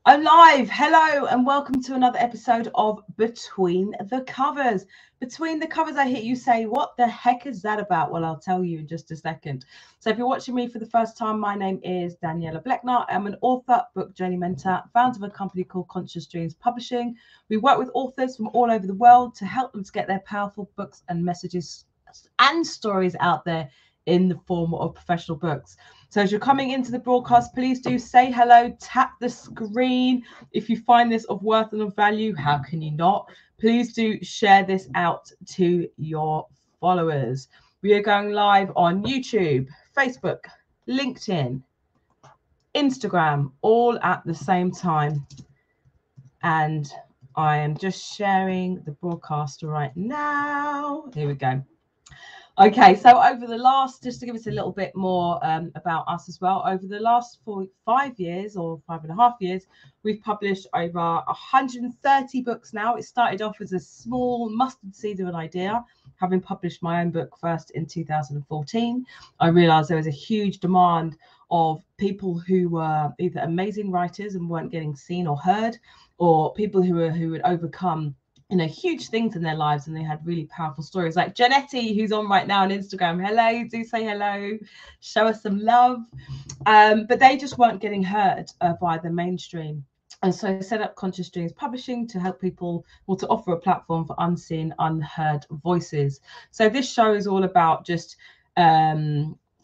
I'm live. Hello and welcome to another episode of Between the Covers. Between the Covers, I hear you say, what the heck is that about? Well, I'll tell you in just a second. So if you're watching me for the first time, my name is Daniela Bleckner. I'm an author, book journey mentor, founder of a company called Conscious Dreams Publishing. We work with authors from all over the world to help them to get their powerful books and messages and stories out there in the form of professional books. So as you're coming into the broadcast, please do say hello, tap the screen. If you find this of worth and of value, how can you not? Please do share this out to your followers. We are going live on YouTube, Facebook, LinkedIn, Instagram, all at the same time. And I am just sharing the broadcast right now. Here we go. Okay, so over the last, just to give us a little bit more about us as well, over the last 5 years or 5.5 years, we've published over 130 books now. It started off as a small mustard seed of an idea. Having published my own book first in 2014, I realized there was a huge demand of people who were either amazing writers and weren't getting seen or heard, or people who had overcome huge things in their lives and they had really powerful stories, like Janetti, who's on right now on Instagram. Hello, do say hello, show us some love. But they just weren't getting heard by the mainstream. And so I set up Conscious Dreams Publishing to help people, or to offer a platform for unseen, unheard voices. So this show is all about just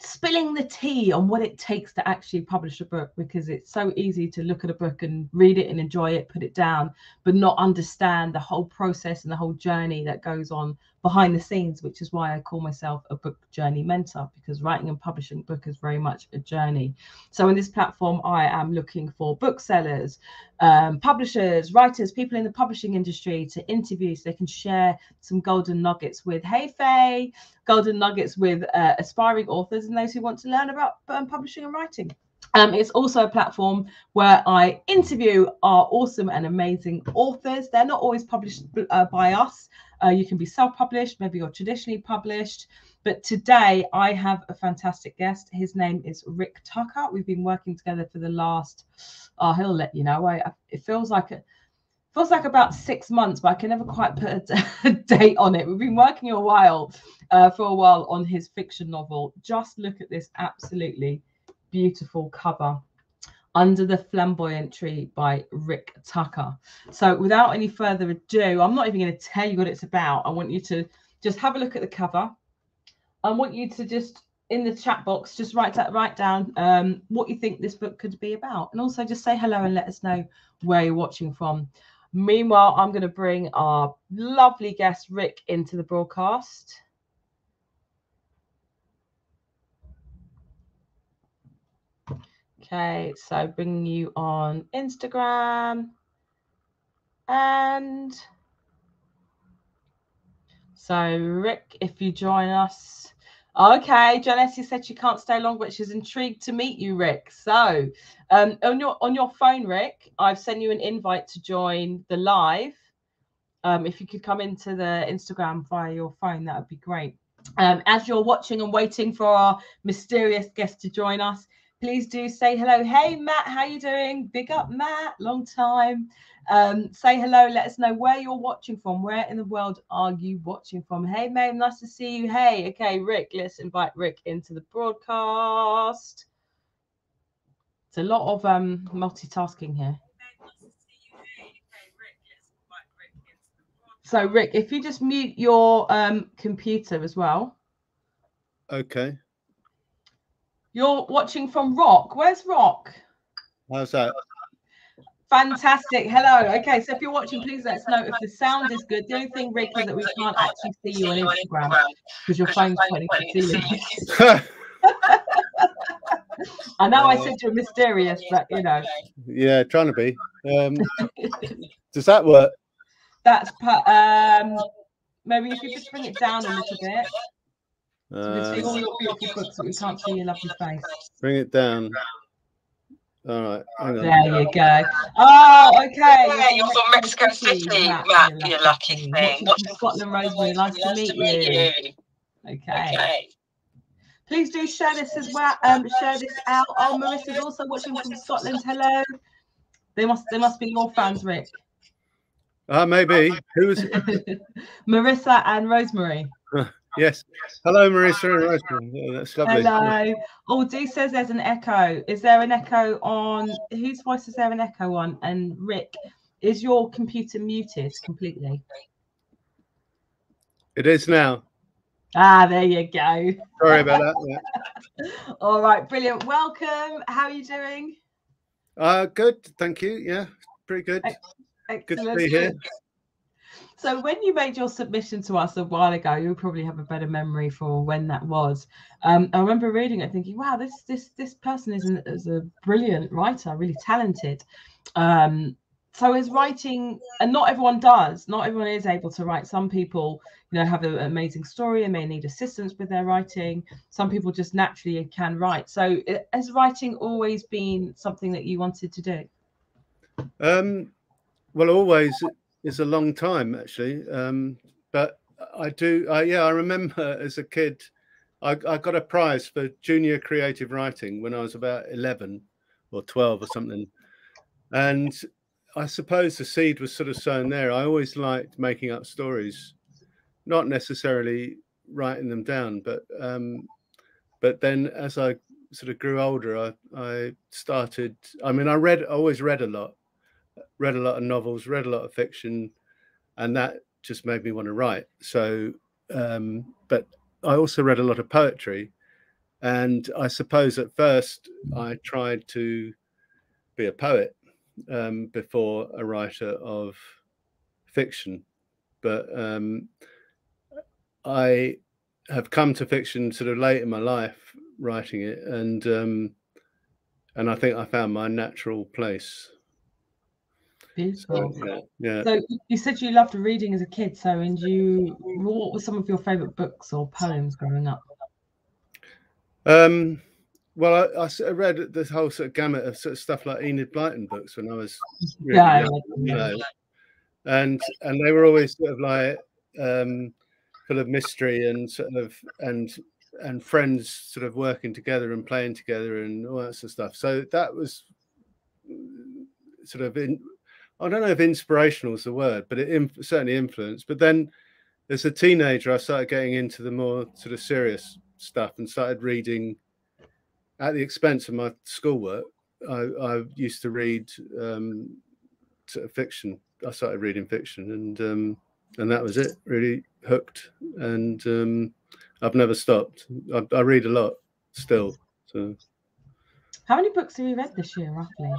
spilling the tea on what it takes to actually publish a book, because it's so easy to look at a book and read it and enjoy it, put it down, but not understand the whole process and the whole journey that goes on behind the scenes, which is why I call myself a book journey mentor, because writing and publishing a book is very much a journey. So in this platform, I am looking for booksellers, publishers, writers, people in the publishing industry to interview so they can share some golden nuggets with, hey Faye, golden nuggets with aspiring authors and those who want to learn about publishing and writing. It's also a platform where I interview our awesome and amazing authors. They're not always published by us. You can be self-published, maybe you're traditionally published. But today I have a fantastic guest. His name is Rick Tucker. We've been working together for the last, he'll let you know. It feels like about 6 months, but I can never quite put a date on it. We've been working for a while on his fiction novel. Just look at this absolutely beautiful cover, Under the Flamboyant Tree by Rick Tucker. So without any further ado, I'm not even going to tell you what it's about. I want you to just have a look at the cover. I want you to just, in the chat box, just write down what you think this book could be about. And also just say hello and let us know where you're watching from. Meanwhile, I'm going to bring our lovely guest, Rick, into the broadcast. Okay, so bringing you on Instagram. And so, Rick, if you join us. Okay, Janetti said she can't stay long, but she's intrigued to meet you, Rick. So on your phone, Rick, I've sent you an invite to join the live. If you could come into the Instagram via your phone, that would be great. As you're watching and waiting for our mysterious guest to join us, please do say hello. Hey, Matt, how you doing? Big up, Matt. Long time. Say hello. Let us know where you're watching from. Where in the world are you watching from? Hey, Mame, nice to see you. Hey, okay, Rick, let's invite Rick into the broadcast. It's a lot of multitasking here. So, Rick, if you just mute your computer as well. Okay. You're watching from Rock. Where's Rock? How's that? Fantastic. Hello. Okay, so if you're watching, please let us know if the sound is good. The only thing, Rick, is that we can't actually see you on Instagram because your phone's pointing to the ceiling. I know I said you're mysterious, but you know. Yeah, trying to be. Does that work? That's maybe if you just bring it down a little bit. So we can see all your beautiful books, but we can't see your lovely face. Bring it down. All right. Hang on. There you go. Oh, okay. You're from Mexico City, Matt. You lucky thing. Watching from Scotland, Rosemary. Nice to meet you. Okay. Please do share this as well. Share this out. Oh, Marissa's also watching from Scotland. Hello. They must be your fans, Rick. Maybe. Who was Marissa and Rosemary. Yes. Hello, Marissa and Rosemary. Oh, that's lovely. Hello. Oh, Dee says there's an echo. Is there an echo on whose voice is there an echo on? And Rick, is your computer muted completely? It is now. Ah, there you go. Sorry about that. Yeah. All right, brilliant. Welcome. How are you doing? Good, thank you. Yeah, pretty good. Excellent. Good to be here. So when you made your submission to us a while ago, you'll probably have a better memory for when that was. I remember reading it thinking, wow, this person is a brilliant writer, really talented. So is writing, and not everyone does, not everyone is able to write. Some people, have an amazing story and may need assistance with their writing. Some people just naturally can write. So has writing always been something that you wanted to do? Well, always is a long time, actually. But I do, I remember as a kid, I got a prize for junior creative writing when I was about 11 or 12 or something. And I suppose the seed was sort of sown there. I always liked making up stories, not necessarily writing them down, but then as I sort of grew older, I started, I always read a lot of novels, read a lot of fiction, and that just made me want to write. So, but I also read a lot of poetry, and I suppose at first I tried to be a poet before a writer of fiction, but I have come to fiction sort of late in my life writing it, and I think I found my natural place. Beautiful. So, yeah. So you said you loved reading as a kid. So, what were some of your favorite books or poems growing up? Well, I read this whole sort of gamut of sort of stuff like Enid Blyton books when I was really young, and they were always sort of like full of mystery and sort of and friends sort of working together and playing together and all that sort of stuff. So that was sort of I don't know if inspirational is the word, but it certainly influenced. But then as a teenager, I started getting into the more sort of serious stuff and started reading at the expense of my schoolwork. I used to read sort of fiction. I started reading fiction, and that was it. Really hooked, and I've never stopped. I read a lot still. So, how many books have you read this year, roughly?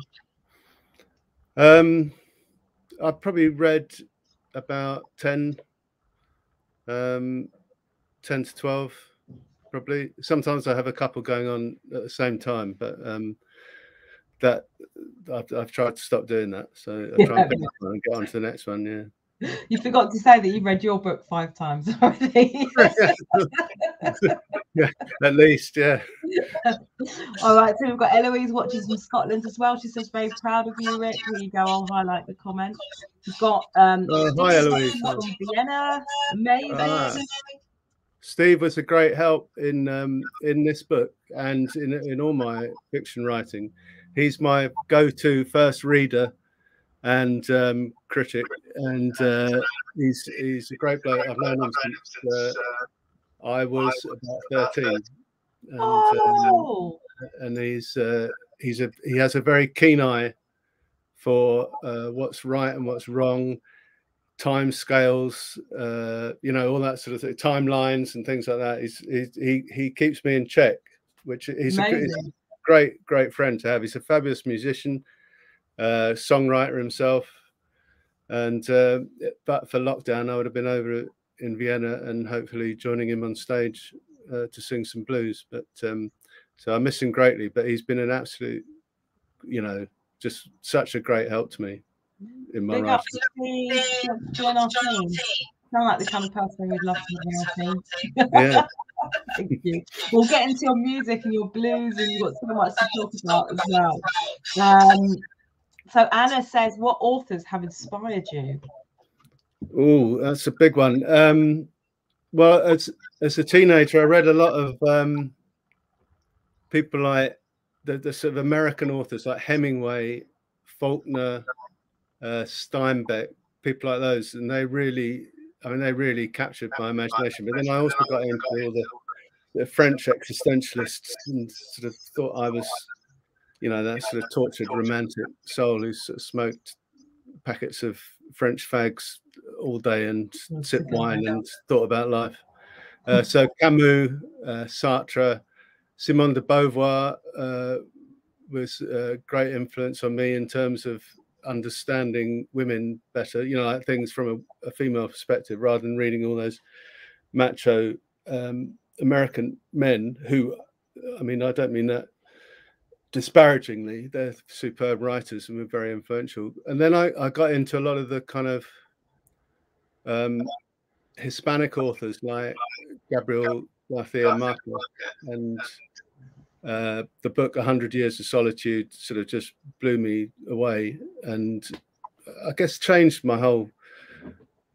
I've probably read about 10 to 12. Probably. Sometimes I have a couple going on at the same time, but that I've tried to stop doing that. So I try and pick up one and get on to the next one. Yeah. You forgot to say that you read your book 5 times already. Yeah, at least, yeah. All right, so we've got Eloise watching from Scotland as well. She says very proud of you, Rick. Here you go. I'll highlight the comment. We've got hi Eloise from Vienna. Amazing. Steve was a great help in this book and in all my fiction writing. He's my go-to first reader and critic, and he's a great bloke. I've known him since I was about 13, and he has a very keen eye for what's right and what's wrong, time scales, all that sort of thing, timelines and things like that. He keeps me in check, which he's a great friend to have. He's a fabulous musician, songwriter himself, and but for lockdown I would have been over in Vienna and hopefully joining him on stage to sing some blues, but so I miss him greatly. But he's been an absolute, just such a great help to me in my writing. Join our team. Sound like the kind of person we'd love to join our team. Yeah. Thank you. We'll get into your music and your blues, and you've got so much to talk about as well. So Anna says, what authors have inspired you? Oh, that's a big one. Well, as a teenager, I read a lot of people like the sort of American authors like Hemingway, Faulkner, Steinbeck, people like those, and they really captured my imagination. But then I also got into all the French existentialists and sort of thought I was, that sort of tortured romantic soul who sort of smoked packets of French fags all day and sipped wine and thought about life. So Camus, Sartre, Simone de Beauvoir was a great influence on me in terms of understanding women better, like things from a female perspective, rather than reading all those macho American men who, I don't mean that disparagingly, they're superb writers and were very influential. And then I got into a lot of the kind of Hispanic authors like Gabriel Garcia Marquez, and the book 100 Years of Solitude sort of just blew me away, and I guess changed my whole,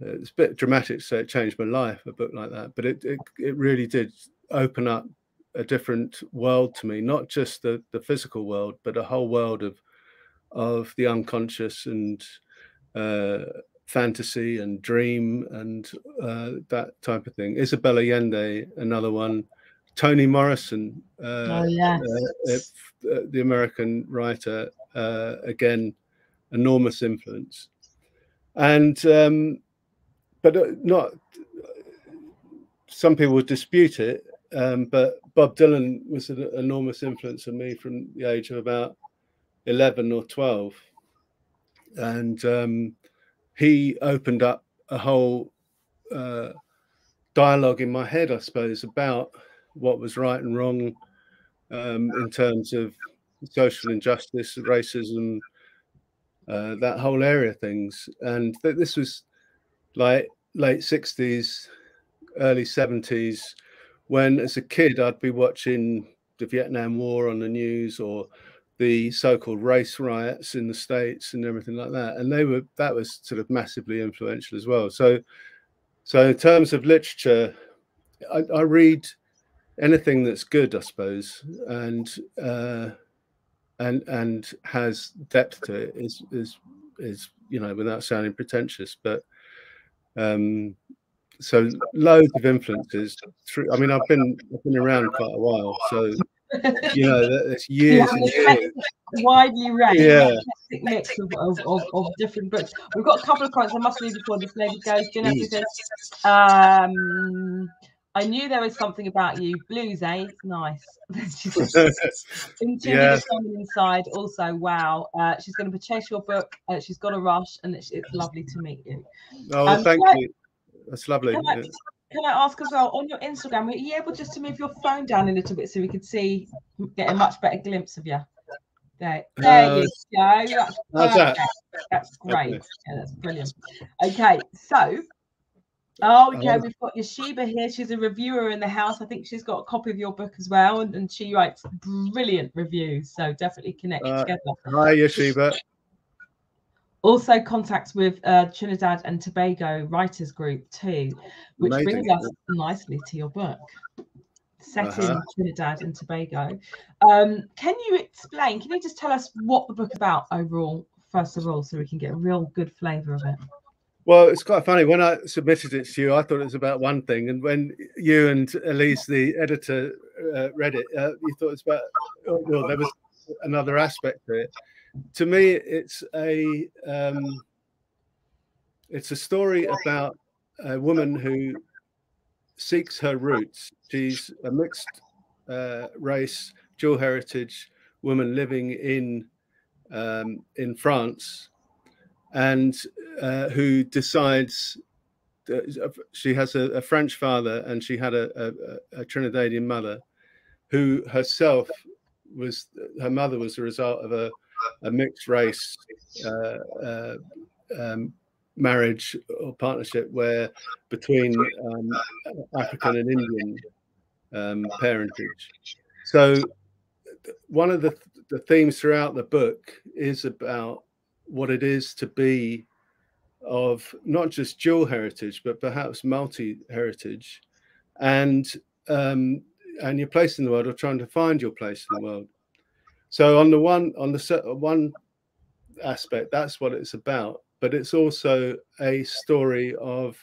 it's a bit dramatic to say it changed my life, a book like that, but it really did open up a different world to me, not just the physical world, but a whole world of the unconscious and fantasy and dream and that type of thing. Isabel Allende, another one. Toni Morrison, the American writer, again, enormous influence. And but not, some people would dispute it, but Bob Dylan was an enormous influence on me from the age of about 11 or 12. And he opened up a whole dialogue in my head, I suppose, about what was right and wrong in terms of social injustice, racism, that whole area of things. And this was like late 60s, early 70s, when as a kid I'd be watching the Vietnam War on the news, or the so-called race riots in the States and everything like that. And that was sort of massively influential as well. So in terms of literature, I read anything that's good, I suppose, and has depth to it, is without sounding pretentious, but so loads of influences through. I've been around quite a while, so it's years and years. Widely read, yeah, mix of different books. We've got a couple of comments I must read before this lady goes. Jeanette says, I knew there was something about you. Blues, eh? Nice. Intuitive inside. Also, wow. She's going to purchase your book. She's got a rush, and it's lovely to meet you. Oh, thank you. That's lovely. Can I ask as well, on your Instagram, are you able just to move your phone down a little bit so we could get a much better glimpse of you? There you go. That's perfect. That's great. Okay. Yeah, that's brilliant. Okay, so we've got Yashiba here. She's a reviewer in the house. I think she's got a copy of your book as well, and she writes brilliant reviews. So definitely connect together. Hi, Yashiba. Also contacts with Trinidad and Tobago Writers Group too, which brings us nicely to your book, set in Trinidad and Tobago. Can you just tell us what the book's about overall, first of all, so we can get a real good flavour of it? Well, it's quite funny. When I submitted it to you, I thought it was about one thing, and when you and Elise, the editor, read it, you thought it's about, well, there was another aspect to it. To me, it's a story about a woman who seeks her roots. She's a mixed race, dual heritage woman living in France, and who decides that she has a French father, and she had a Trinidadian mother, who herself her mother was the result of a mixed race marriage or partnership between African and Indian parentage. So one of the themes throughout the book is about what it is to be of not just dual heritage, but perhaps multi-heritage, and your place in the world, or trying to find your place in the world. So on the one aspect, that's what it's about. But it's also a story of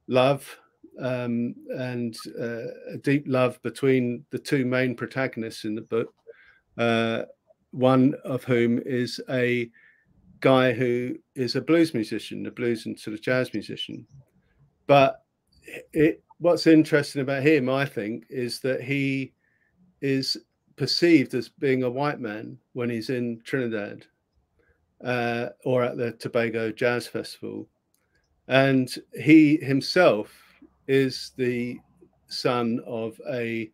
love, and a deep love between the two main protagonists in the book, one of whom is a guy who is a blues musician, a blues and sort of jazz musician. But what's interesting about him, I think, is that he is perceived as being a white man when he's in Trinidad, or at the Tobago Jazz Festival. And he himself is the son of a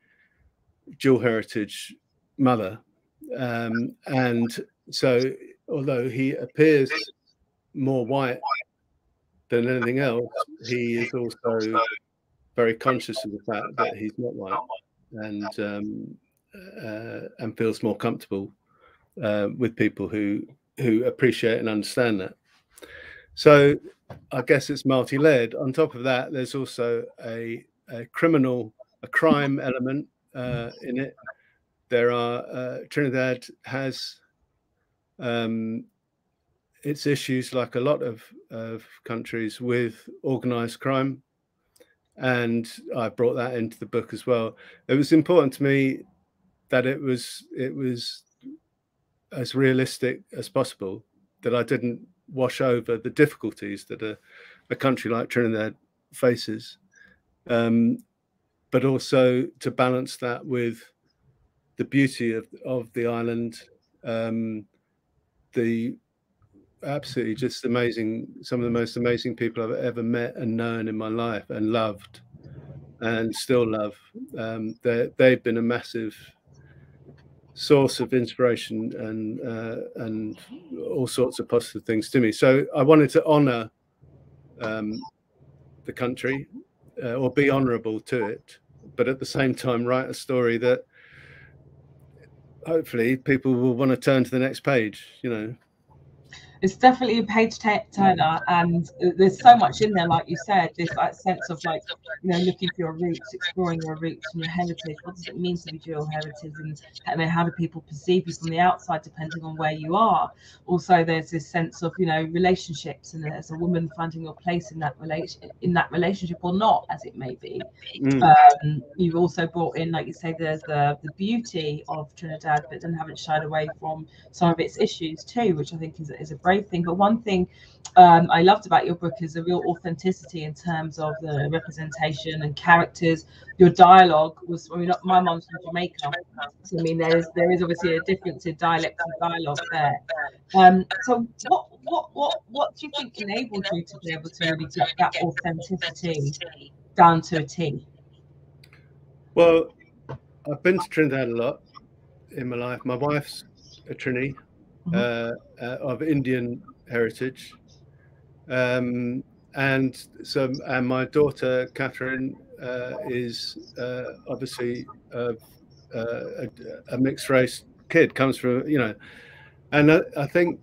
dual heritage mother. And so, although he appears more white than anything else, he is also very conscious of the fact that he's not white, and feels more comfortable with people who appreciate and understand that. So I guess it's multi-layered. On top of that, there's also a crime element in it. There are Trinidad has its issues, like a lot of countries, with organized crime, and I brought that into the book as well. It was important to me that it was as realistic as possible, that I didn't wash over the difficulties that a country like Trinidad faces, but also to balance that with the beauty of the island, the absolutely just amazing, some of the most amazing people I've ever met and known in my life and loved and still love. They've been a massive source of inspiration and all sorts of positive things to me. So I wanted to honor the country, or be honorable to it, but at the same time write a story that hopefully people will want to turn to the next page, you know. It's definitely a page turner, and there's so much in there, like you said, this like sense of, like, you know, looking for your roots, exploring your roots and your heritage. What does it mean to be dual heritage, and how do people perceive you from the outside depending on where you are? Also, there's this sense of, you know, relationships, and as a woman finding your place in that relationship or not, as it may be. You've also brought in, like you say, there's the beauty of Trinidad, but then haven't shied away from some of its issues too, which I think is a brave thing. But one thing I loved about your book is a real authenticity in terms of the representation and characters. Your dialogue was, I mean, my mom's from Jamaica, so I mean there is obviously a difference in dialect and dialogue there. So what do you think enabled you to be able to really get that authenticity down to a T? Well, I've been to Trinidad a lot in my life. My wife's a Trini, of Indian heritage, and my daughter Catherine is obviously a mixed race kid, comes from, you know, and I think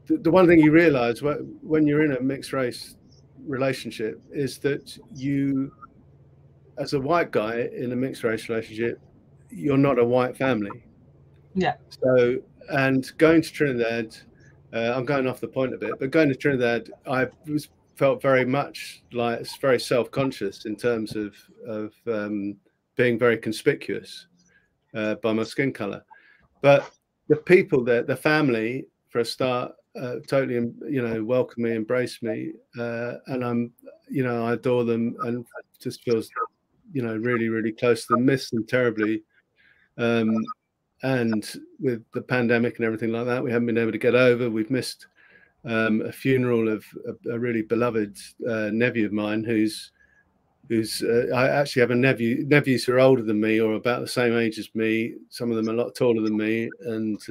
the one thing you realize when you're in a mixed race relationship is that you, as a white guy in a mixed race relationship, you're not a white family. Yeah. So, and going to Trinidad, I'm going off the point a bit, but going to Trinidad, I felt very much like it's very self-conscious in terms of being very conspicuous by my skin color. But the people there, the family, for a start, totally, you know, welcome me, embrace me, and I'm, you know, I adore them and just feels, you know, really, really close to them. Miss them terribly. And with the pandemic and everything like that, we haven't been able to get over. We've missed a funeral of a really beloved nephew of mine, who's I actually have nephews who are older than me or about the same age as me. Some of them a lot taller than me, and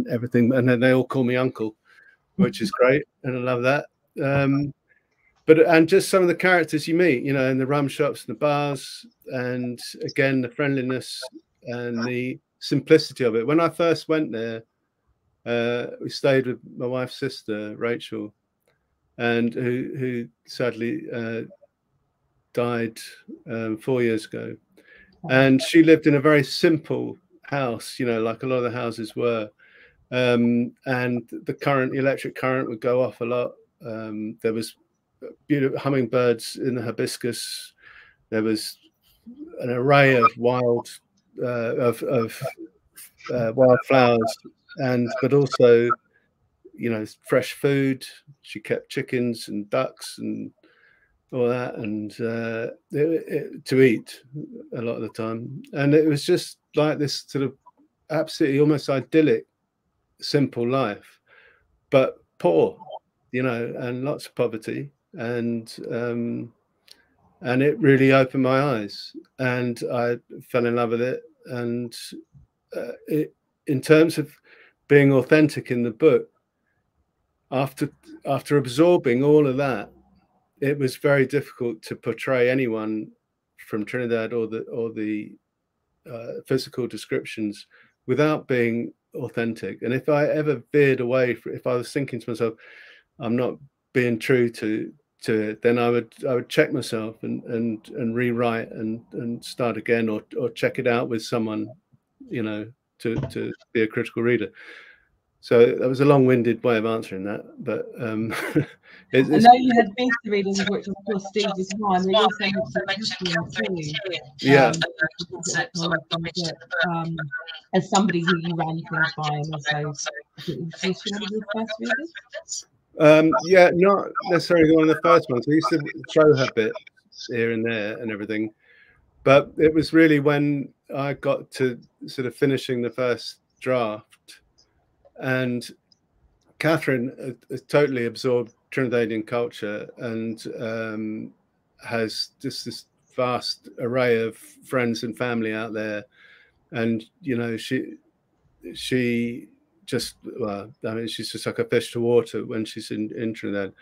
everything. And then they all call me uncle, which is great, and I love that. And just some of the characters you meet, you know, in the rum shops and the bars, and again the friendliness and the simplicity of it. When I first went there, we stayed with my wife's sister Rachel, and who sadly died 4 years ago, and she lived in a very simple house, you know, like a lot of the houses were, and the electric current would go off a lot. There was beautiful hummingbirds in the hibiscus. There was an array of wild flowers, but also, you know, fresh food. She kept chickens and ducks and all that, and to eat a lot of the time. And it was just like this sort of absolutely almost idyllic, simple life, but poor, you know, and lots of poverty. And it really opened my eyes, and I fell in love with it. And in terms of being authentic in the book, after absorbing all of that, it was very difficult to portray anyone from Trinidad or the physical descriptions without being authentic. And if I ever veered away, if I was thinking to myself, I'm not being true to it, then I would check myself and rewrite and start again, or check it out with someone, you know, to be a critical reader. So that was a long-winded way of answering that, but I know you had beta readers, which of course Steve was one. We also mentioned Catherine too. Yeah. As somebody who you ran things by, and also was she one of your first readers? Yeah, not necessarily one of the first ones. We used to show her bits here and there and everything, but it was really when I got to sort of finishing the first draft, and Catherine has totally absorbed Trinidadian culture and has just this vast array of friends and family out there. And, you know, she just, well, I mean, she's just like a fish to water when she's in Trinidad.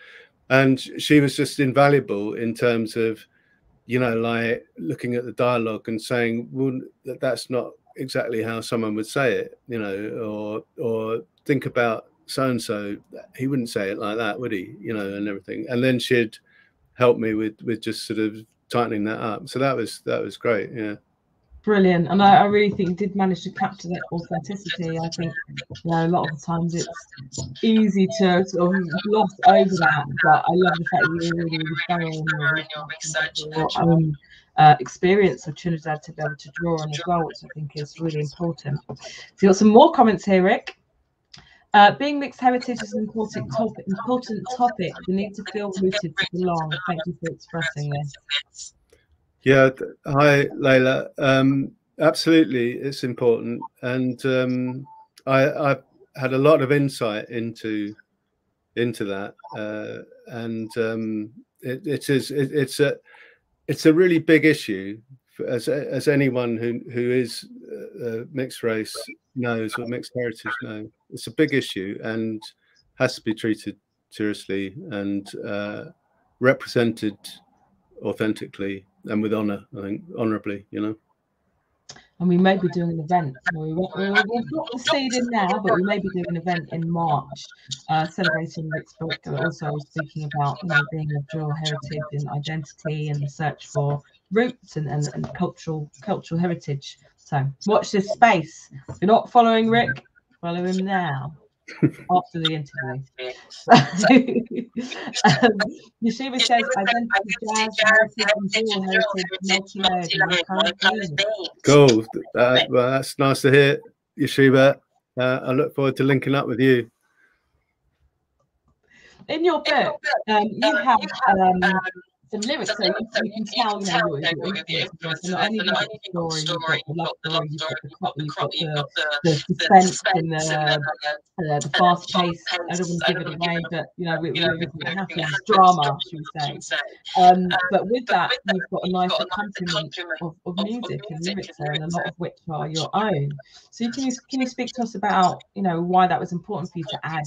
And she was just invaluable in terms of, you know, like looking at the dialogue and saying, well, that's not exactly how someone would say it, you know, or think about so-and-so, he wouldn't say it like that, would he, you know, and everything. And then she'd help me with just sort of tightening that up. So that was great. Yeah. Brilliant. And I really think you did manage to capture that authenticity. I think, you know, a lot of the times it's easy to sort of gloss over that, but I love the fact that you're really thorough in your research and your own experience of Trinidad to be able to draw on as well, which I think is really important. So you've got some more comments here, Rick. Being mixed heritage is an important topic. We need to feel rooted to belong. Thank you for expressing this. Yeah, hi Layla. Absolutely, it's important, and I had a lot of insight into that, and it's a really big issue, as anyone who is mixed race knows, or mixed heritage knows. It's a big issue and has to be treated seriously and represented authentically and with honor, I think, honorably, you know. And we may be doing an event. We'll put the seed in now, but we may be doing an event in March, celebrating Rick's book, but also speaking about, you know, being of dual heritage and identity and the search for roots and cultural heritage. So watch this space. If you're not following Rick, follow him now. After the interview. Yeshiva says identity, jazz, heritage, and dual heritage, multi-layered. Cool. Well, that's nice to hear, Yeshiva. I look forward to linking up with you. In your book, you have some lyrics, so you can tell, you know, what it is. So not only you've got the story, you've got the love story, you've got the suspense and the fast pace. I don't want to give it away, but you know, it happens, drama, should we say? But with that, you've got a nice accompaniment of music and lyrics there, and a lot of which are your own. So can you speak to us about, you know, why that was important for you to add,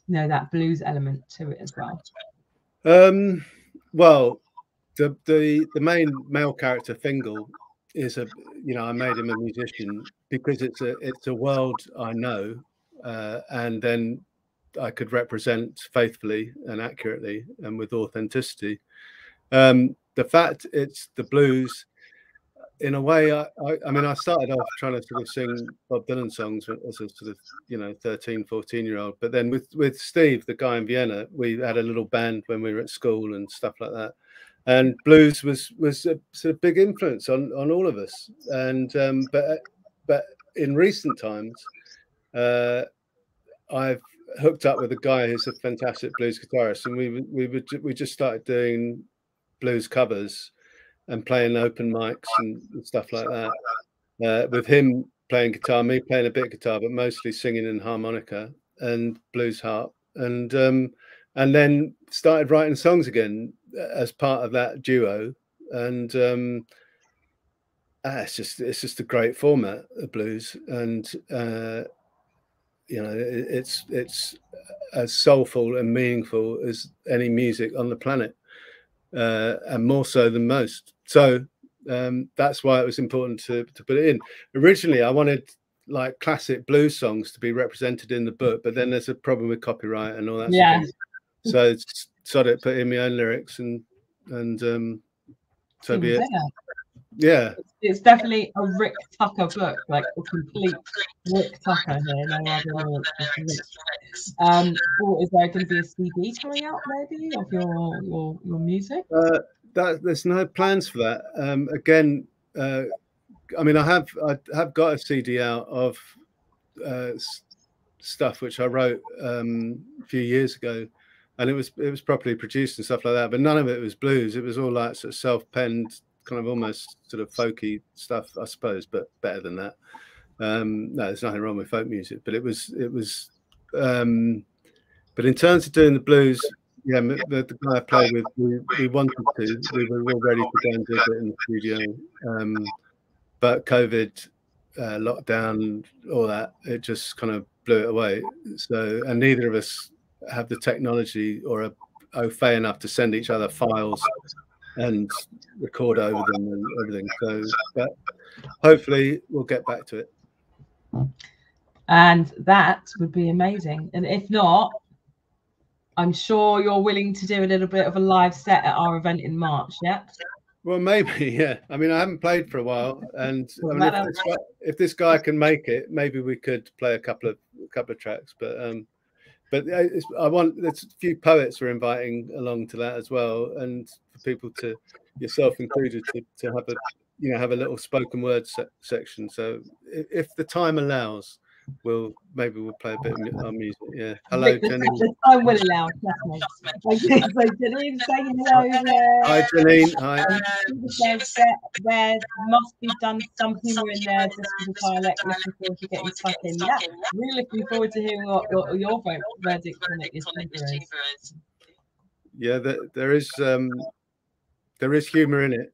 you know, that blues element to it as well? Well, the main male character, Fingal, is I made him a musician because it's a world I know, and then I could represent faithfully and accurately and with authenticity. The fact it's the blues, in a way, I mean, I started off trying to sort of sing Bob Dylan songs as a sort of, you know, 13, 14-year-old. But then with Steve, the guy in Vienna, we had a little band when we were at school and stuff like that. And blues was a sort of big influence on all of us. And but in recent times, I've hooked up with a guy who's a fantastic blues guitarist, and we just started doing blues covers and playing open mics and stuff like that. With him playing guitar, me playing a bit of guitar, but mostly singing and harmonica and blues harp, and then started writing songs again as part of that duo. And it's just a great format of blues, and you know, it's as soulful and meaningful as any music on the planet, and more so than most. So that's why it was important to put it in. Originally, I wanted like classic blues songs to be represented in the book, but then there's a problem with copyright and all that. Yeah. So started putting my own lyrics, and so be it. Yeah, it's definitely a Rick Tucker book, like a complete Rick Tucker here. No other lyrics. Or is there going to be a CD coming out maybe of your music? There's no plans for that. Again, I mean, I have got a CD out of stuff which I wrote a few years ago, and it was properly produced and stuff like that. But none of it was blues. It was all like sort of self-penned, kind of almost sort of folky stuff, I suppose, but better than that. No, there's nothing wrong with folk music, but it was. But in terms of doing the blues, yeah, the guy I play with, we wanted to. We were all ready to go and do it in the studio, but COVID, lockdown, all that, it just kind of blew it away. So, and neither of us have the technology or are au fait enough to send each other files and record over them and everything. So, but hopefully we'll get back to it. And that would be amazing. And if not, I'm sure you're willing to do a little bit of a live set at our event in March. Yeah. Well, maybe, yeah. I mean, I haven't played for a while, and I mean, if this guy can make it, maybe we could play a couple of tracks. But there's a few poets we're inviting along to that as well, and for people to, yourself included, to have a little spoken word section. So if the time allows, we'll play a bit of our music. Yeah. Hello, Janine. The time will allow. So Janine saying hello there. Hi, Janine. Hi. There must be done some humour in there just for the dialect. Looking forward to getting stuck in. Yeah, really looking forward to hearing what your verdict on it is. Yeah, there is humour in it.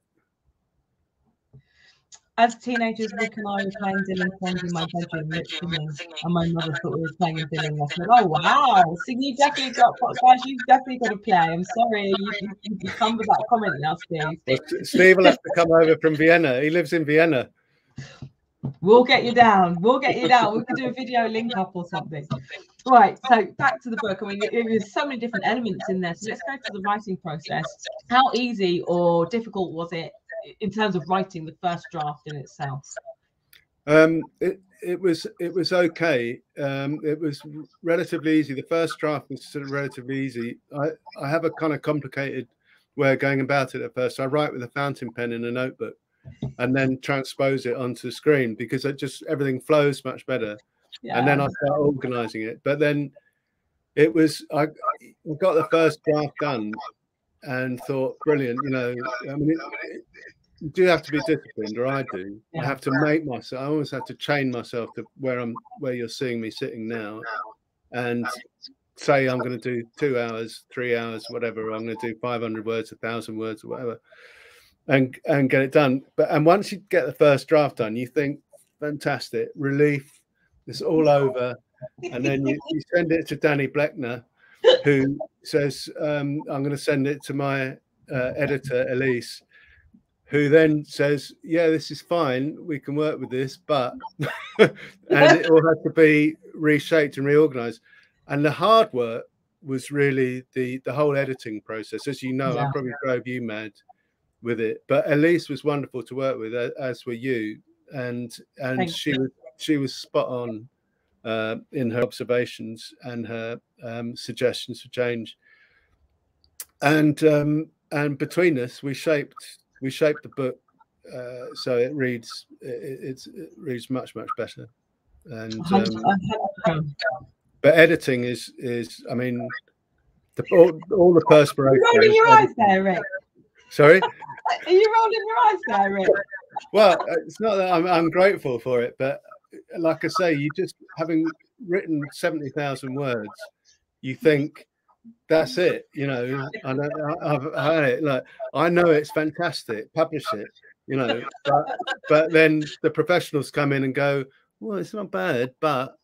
As teenagers, Rick and I were playing Dylan songs in my bedroom, literally, and my mother thought we were playing Dylan. I said, "Oh wow! So you definitely got, guys, you've definitely got to play." I'm sorry, you come with that comment now, Steve. Well, Steve will have to come over from Vienna. He lives in Vienna. We'll get you down. We can do a video link up or something. Right. So back to the book. I mean, there's so many different elements in there. So let's go to the writing process. How easy or difficult was it in terms of writing the first draft in itself? It was okay. It was relatively easy. The first draft was sort of relatively easy. I have a kind of complicated way of going about it at first. I write with a fountain pen in a notebook and then transpose it onto the screen, because everything flows much better. Yeah. And then I start organizing it. But then I got the first draft done and thought, brilliant, I mean, you do have to be disciplined, or I do. Yeah. I have to I always have to chain myself to where you're seeing me sitting now, and say I'm going to do 2 hours, 3 hours, whatever. I'm going to do 500 words, 1,000 words, or whatever, and get it done. And once you get the first draft done, you think, fantastic, relief, it's all over. And then you send it to Danny Bleckner, who says, I'm going to send it to my editor, Elise, who then says, yeah, this is fine, we can work with this, but and it all had to be reshaped and reorganized. And the hard work was really the whole editing process. As you know, I probably drove you mad with it. But Elise was wonderful to work with, as were you, and she was spot on in her observations and her suggestions for change. And between us, we shaped the book so it reads much better. And but editing is I mean, all the perspiration. You're rolling your eyes there, Rick. Sorry? Are you rolling your eyes there, Rick? Well, it's not that I'm grateful for it, but like I say, you just, having written 70,000 words, you think that's it, you know. I've heard it, like, I know it's fantastic, publish it, you know, but then the professionals come in and go, well, it's not bad, but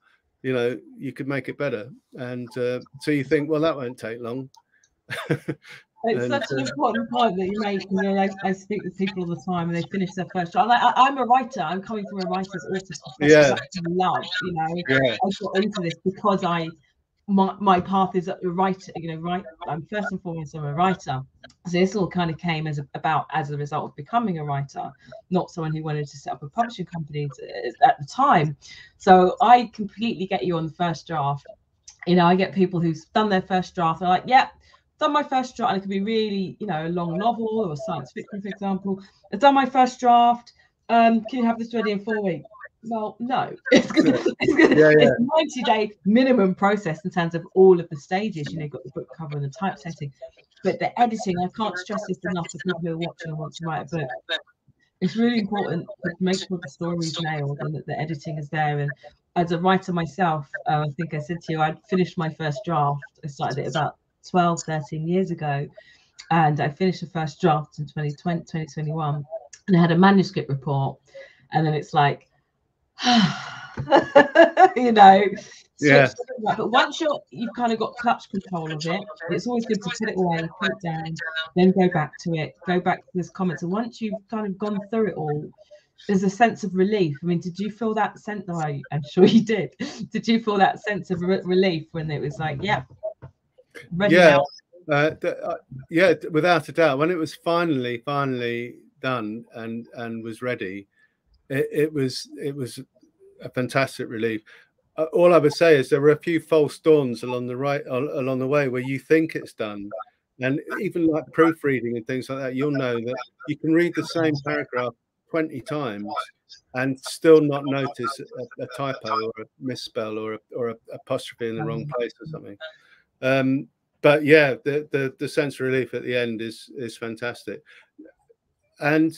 you know, you could make it better. And so you think, well, that won't take long. It's such an important point that you make. You know, I speak with people all the time and they finish their first draft. I'm a writer. I'm coming from a writer's office profession. I love, you know, I got into this because my path is a writer, you know, I'm first and foremost, I'm a writer. So this all kind of came as a result of becoming a writer, not someone who wanted to set up a publishing company at the time. So I completely get you on the first draft. You know, I get people who've done their first draft. They're like, yeah, done my first draft, and it could be really, you know, a long novel or science fiction, for example. I've done my first draft. Can you have this ready in 4 weeks? Well, no. It's a 90-day minimum process in terms of all of the stages. You know, you've got the book cover and the typesetting, but the editing, I can't stress this enough for people who are watching and want to write a book. It's really important to make sure the story's nailed and that the editing is there. And as a writer myself, I think I said to you, I'd finished my first draft. I started it about 12, 13 years ago, and I finished the first draft in 2021, and I had a manuscript report, and then it's like, you know, but once you've kind of got clutch control of it, it's always good to put it away, put it down, then go back to this comments. And once you've kind of gone through it all, there's a sense of relief. I mean, did you feel that sense? Oh, I'm sure you did. Did you feel that sense of relief when it was like, yeah, ready now? Yeah, without a doubt. When it was finally done and was ready, it was a fantastic relief. All I would say is there were a few false dawns along the way where you think it's done, and even like proofreading and things like that, you'll know that you can read the same paragraph 20 times and still not notice a typo or a misspell or a apostrophe in the wrong place or something. But yeah, the sense of relief at the end is fantastic, and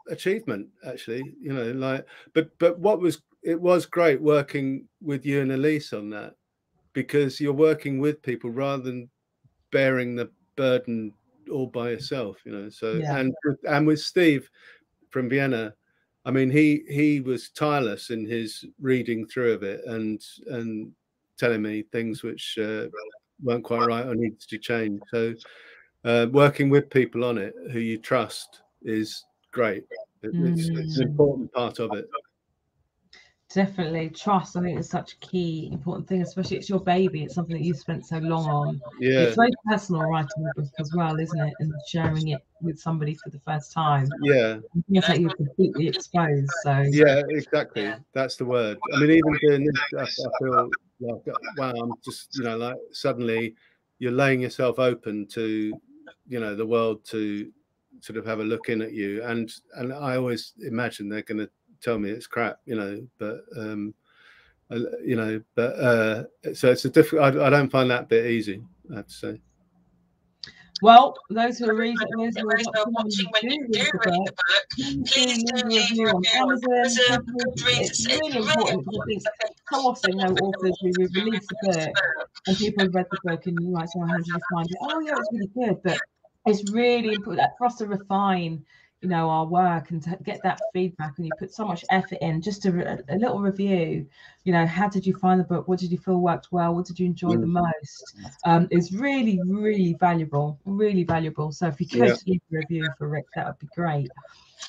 achievement, actually, you know, like, but it was great working with you and Elise on that, because you're working with people rather than bearing the burden all by yourself, you know. So and with Steve from Vienna, I mean, he was tireless in his reading through of it and telling me things which weren't quite right or needed to change. So working with people on it who you trust is great. It's an important part of it. Definitely. Trust, I think, is such a key important thing, especially it's your baby. It's something that you spent so long on. Yeah, it's very personal writing a book as well, isn't it? And sharing it with somebody for the first time. Yeah, it's like you're completely exposed. So yeah, exactly, that's the word. I mean, even doing this, I feel like, wow, I'm just, you know, like, suddenly you're laying yourself open to, you know, the world to sort of have a look in at you, and I always imagine they're going to tell me it's crap, you know, but you know, but so it's a difficult. I don't find that bit easy, I have to say. Well, those who are reading, those who are watching when you do read the book, please do leave a review on Amazon. It's really important, because I think so often, you know, authors who release the book and people have read the book and you might say, how did you find it? Oh yeah, it's really good, but it's really important for us to refine, you know, our work and to get that feedback, and you put so much effort in. Just a little review, you know, how did you find the book? What did you feel worked well? What did you enjoy the most? It's really, really valuable, really valuable. So if you could leave a review for Rick, that would be great.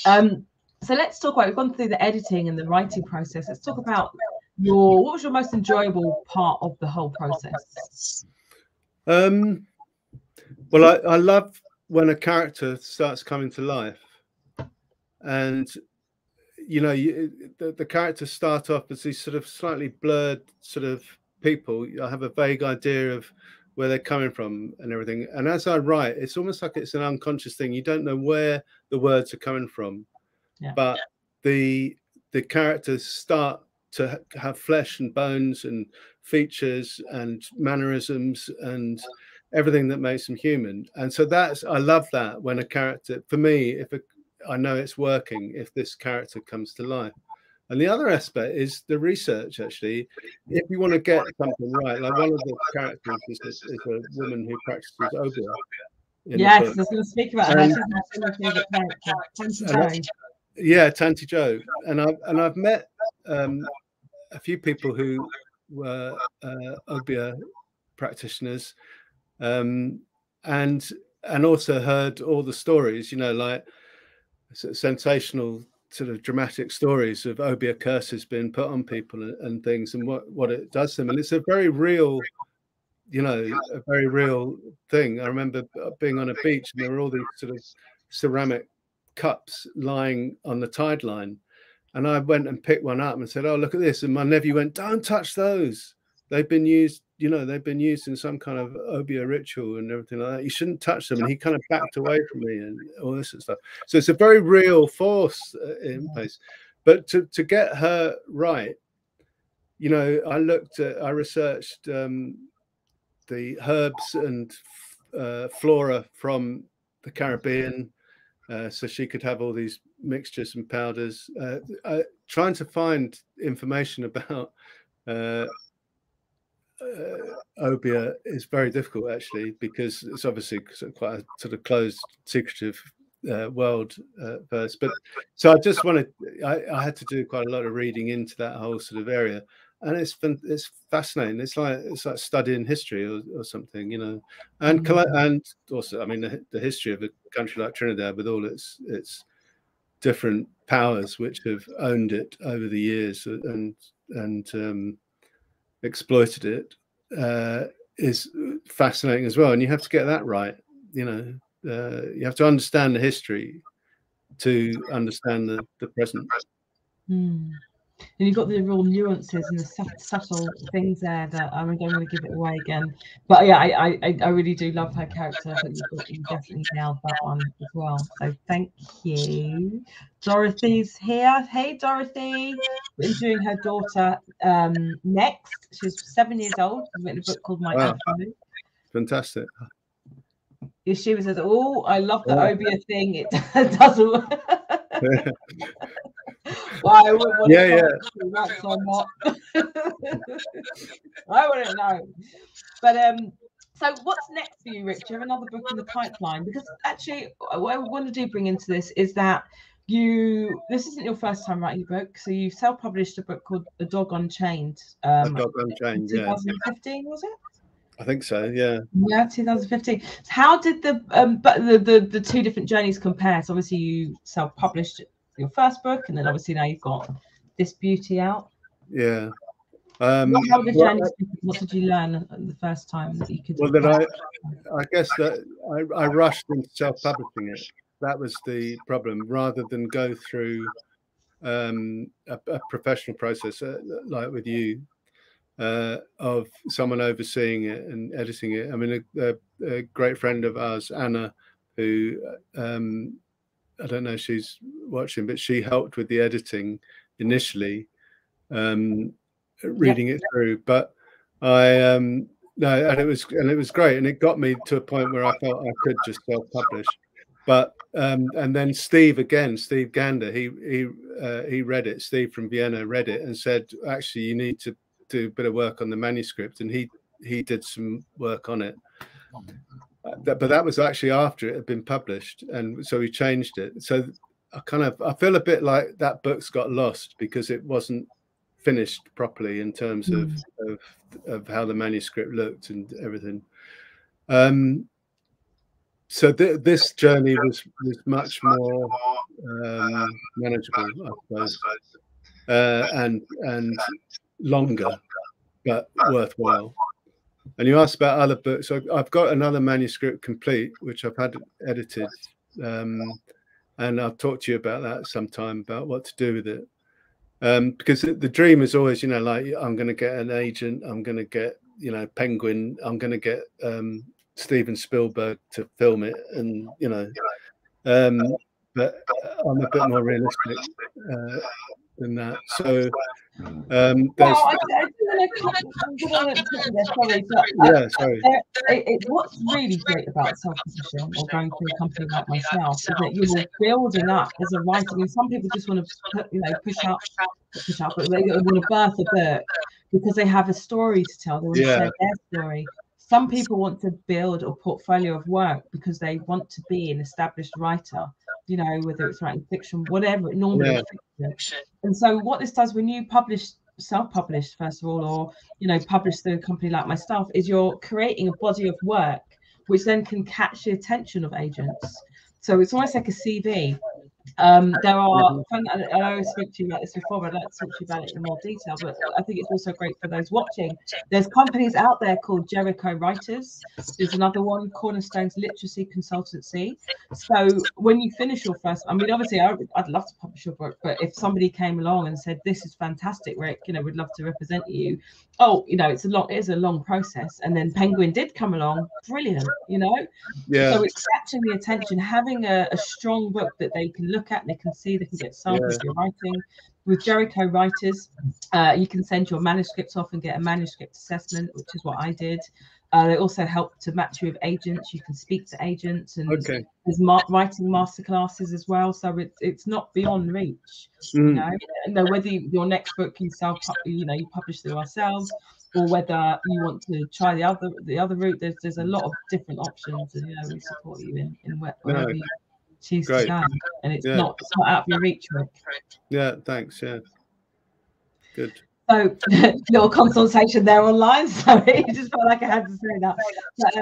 So let's talk about, we've gone through the editing and the writing process. Let's talk about what was your most enjoyable part of the whole process? Well, I love when a character starts coming to life, and you know, the characters start off as these sort of slightly blurred sort of people. I have a vague idea of where they're coming from and everything. And as I write, it's almost like it's an unconscious thing. You don't know where the words are coming from, but the characters start to have flesh and bones and features and mannerisms and everything that makes them human. And so I love that when a character, for me, I know it's working if this character comes to life. And the other aspect is the research, actually. If you want to get something right, like one of the characters is a woman who practices obeah. Yes, I was going to speak about her. She's my favorite character, Tanty-Jo. Yeah, Tanty-Jo. And I've met a few people who were obeah practitioners, and also heard all the stories, you know, like sensational sort of dramatic stories of obeah curses being put on people and things, and what it does to them. And it's a very real, you know, a very real thing. I remember being on a beach and there were all these sort of ceramic cups lying on the tide line, and I went and picked one up and said, "Oh, look at this!" And my nephew went, "Don't touch those. They've been used, you know, they've been used in some kind of obeah ritual and everything like that. You shouldn't touch them." And he kind of backed away from me and all this sort of stuff. So it's a very real force in place. But to get her right, you know, I researched the herbs and flora from the Caribbean, so she could have all these mixtures and powders. Trying to find information about obeah is very difficult, actually, because it's obviously quite a sort of closed, secretive world first. But so I had to do quite a lot of reading into that whole sort of area, and it's fascinating. It's like studying history or something, you know, and also, I mean, the history of a country like Trinidad with all its different powers which have owned it over the years and exploited it is fascinating as well. And you have to get that right, you know. You have to understand the history to understand the present. And you've got the real nuances and the subtle things there that I don't want to give it away again. But yeah, I really do love her character. I think you definitely nailed that one as well. So thank you. Dorothy's here. Hey, Dorothy. We're interviewing her daughter next. She's 7 years old. She's written a book called My Afternoon. Fantastic. She says, "Oh, I love the obeah thing. It doesn't work." Well, I wouldn't want to that or not. I wouldn't know. But so what's next for you, Rich? Do you have another book in the pipeline? Because actually, what I want to bring into this is that this isn't your first time writing a book. So you self-published a book called A Dog Unchained. A Dog Unchained, 2015, was it? I think so, yeah. Yeah, 2015. So how did the two different journeys compare? So obviously you self-published your first book, and then obviously now you've got this beauty out. Yeah. What did you learn the first time that you could? Well, that I guess that I rushed into self-publishing it. That was the problem, rather than go through a professional process like with you, of someone overseeing it and editing it. I mean, a great friend of ours, Anna, who I don't know if she's watching, but she helped with the editing initially, reading it through. But and it was great, and it got me to a point where I felt I could just self-publish. But and then Steve Gander, he read it. Steve from Vienna read it and said, actually, you need to do a bit of work on the manuscript, and he did some work on it. But that was actually after it had been published, and so we changed it. So I feel a bit like that book's got lost because it wasn't finished properly in terms of how the manuscript looked and everything. So this journey was much more manageable, I suppose, and longer, but worthwhile. And you asked about other books. I've got another manuscript complete, which I've had edited, and I'll talk to you about that sometime, about what to do with it. Because the dream is always, you know, like, I'm going to get an agent, I'm going to get, you know, Penguin, I'm going to get Steven Spielberg to film it, and you know, but I'm a bit more realistic than that. So what's really great about self-publishing or going through a company like myself is that you're building up as a writer. I mean, some people just want to push up, but they want to birth a book because they have a story to tell. They want to share their story. Some people want to build a portfolio of work because they want to be an established writer, you know, whether it's writing fiction, whatever, normally fiction. And so what this does when you self-publish, first of all, or, you know, publish through a company like myself, is you're creating a body of work which then can catch the attention of agents. So it's almost like a CV. There are, I always spoke to you about this before, but I'd like to talk to you about it in more detail, but I think it's also great for those watching. There's companies out there called Jericho Writers. There's another one, Cornerstone's Literacy Consultancy. So when you finish your first, I mean, obviously I'd love to publish your book, but if somebody came along and said, this is fantastic, Rick, you know, we'd love to represent you. Oh, you know, it is a long process. And then Penguin did come along, brilliant, you know? Yeah. So it's catching the attention, having a strong book that they can look at, and they can see, they can get samples of your writing. With Jericho Writers, you can send your manuscripts off and get a manuscript assessment, which is what I did. They also help to match you with agents. You can speak to agents, and there's writing masterclasses as well. So it's not beyond reach. You know, whether your next book you publish through ourselves, or whether you want to try the other route. There's a lot of different options, and you know, we support you in wherever you choose to go, and it's not out of your reach, Rick. Yeah, thanks. Yeah, good. So little consultation there online. Sorry, I just felt like I had to say that. But,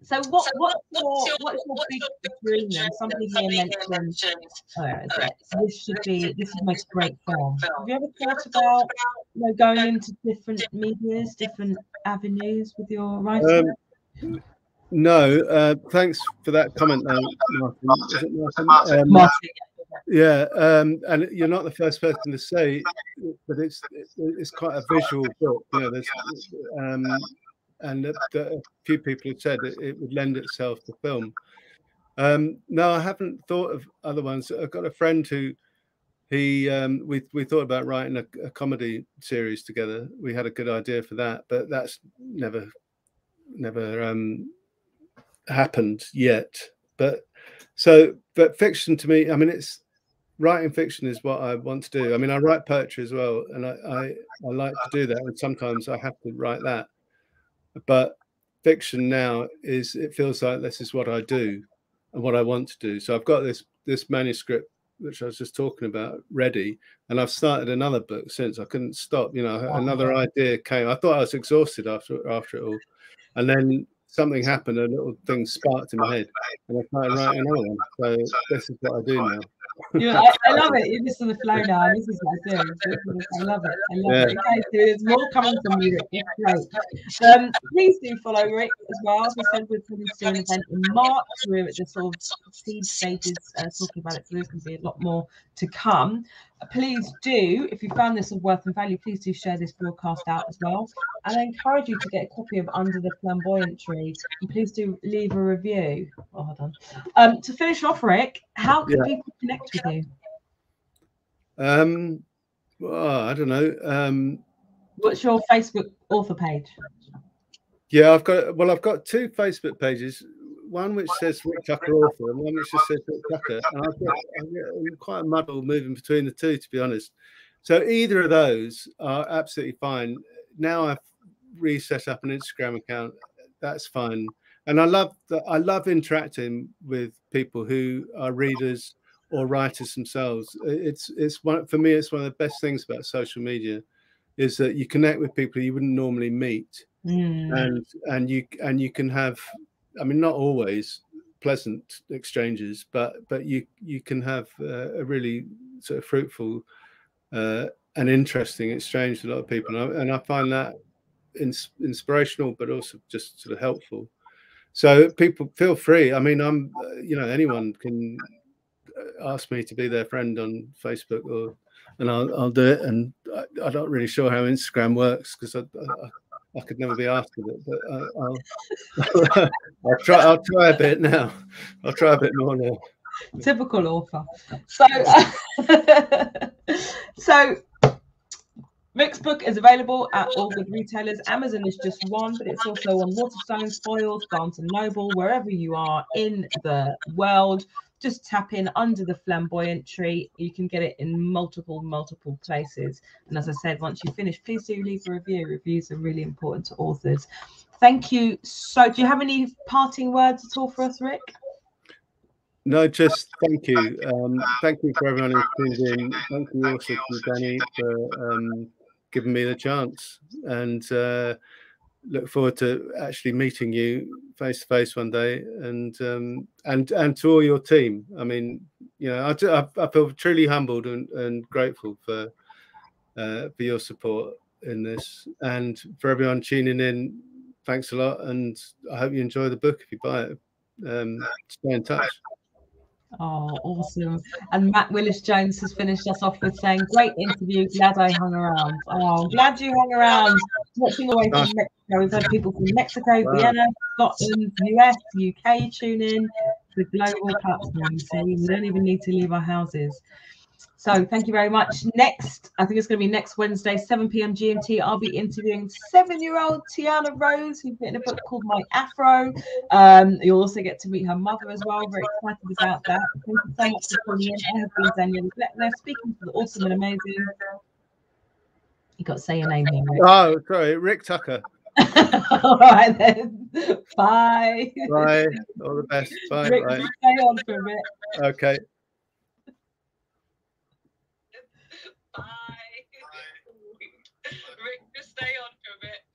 so what's your big dream then? Somebody here mentioned this would make a great film. Have you ever thought about, you know, going into different medias, different avenues with your writing? No, thanks for that comment, Martin. Is it Martin? Martin. Yeah, and you're not the first person to say, but it's quite a visual book. You know, there's and a few people have said it would lend itself to film. No, I haven't thought of other ones. I've got a friend who we thought about writing a comedy series together. We had a good idea for that, but that's never happened yet. But fiction to me, I mean, writing fiction is what I want to do. I mean, I write poetry as well, and I like to do that, and sometimes I have to write that. But fiction now it feels like this is what I do and what I want to do. So I've got this manuscript, which I was just talking about, ready, and I've started another book since. I couldn't stop. You know, another idea came. I thought I was exhausted after it all, and then something happened. A little thing sparked in my head, and I started writing another one. So this is what I do now. Yeah, I love it. You're just on the flow now. This is what I do. I love it. I love it. Okay, so there's more coming from you, Rick. Great. Please do follow Rick as well. As we said, we're going to do an event in March. We're at the sort of seed stages talking about it, so there's going to be a lot more to come. Please do, if you found this of worth and value, please do share this broadcast out as well. And I encourage you to get a copy of Under the Flamboyant Tree. And please do leave a review. Oh, hold on. To finish off, Rick, how can people connect with you? Well, I don't know. What's your Facebook author page? Yeah, I've got two Facebook pages. One which says Rick Tucker author, and one which just says Rick Tucker. And I'm quite a muddle moving between the two, to be honest. So either of those are absolutely fine. Now I've reset up an Instagram account. That's fine. And I love interacting with people who are readers or writers themselves. For me, it's one of the best things about social media, is that you connect with people you wouldn't normally meet, and you can have, I mean, not always pleasant exchanges, but you can have a really sort of fruitful and interesting exchange with a lot of people, and I find that inspirational, but also just sort of helpful. So people feel free. I mean, I'm, anyone can ask me to be their friend on Facebook, and I'll do it. And I'm not really sure how Instagram works because I could never be asked with it, but I'll try a bit now. I'll try a bit more now. Typical author. So Rick's book is available at all good retailers. Amazon is just one, but it's also on Waterstones, Foyles, Barnes & Noble, wherever you are in the world. Just tap in Under the Flamboyant Tree. You can get it in multiple places. And as I said, once you finish, please do leave a review. Reviews are really important to authors. Thank you. So do you have any parting words at all for us, Rick? No, just thank you. Thank you for everyone who's tuned in. Thank you also to Danny for giving me the chance, and look forward to actually meeting you face to face one day, and to all your team. I mean, I feel truly humbled and grateful for your support in this, and for everyone tuning in. Thanks a lot, and I hope you enjoy the book if you buy it. Stay in touch. Oh, awesome. And Matt Willis-Jones has finished us off with saying, great interview, glad I hung around. Oh, glad you hung around. Watching away from Mexico. We've had people from Mexico, Vienna, Scotland, US, UK tune in. The global platform. So we don't even need to leave our houses. So thank you very much. Next, I think it's going to be next Wednesday, 7 p.m. GMT. I'll be interviewing 7-year-old Tiana Rose, who's written a book called My Afro. You'll also get to meet her mother as well. Very excited about that. Thank you so much for calling in. I have been Danielle Bleckner, speaking to the awesome and amazing. You got to say your name here, Rick. Oh, sorry, Rick Tucker. All right then. Bye. Bye. All the best. Bye. Rick, Bye. stay on for a bit. Okay. Bye. Rick, just stay on for a bit.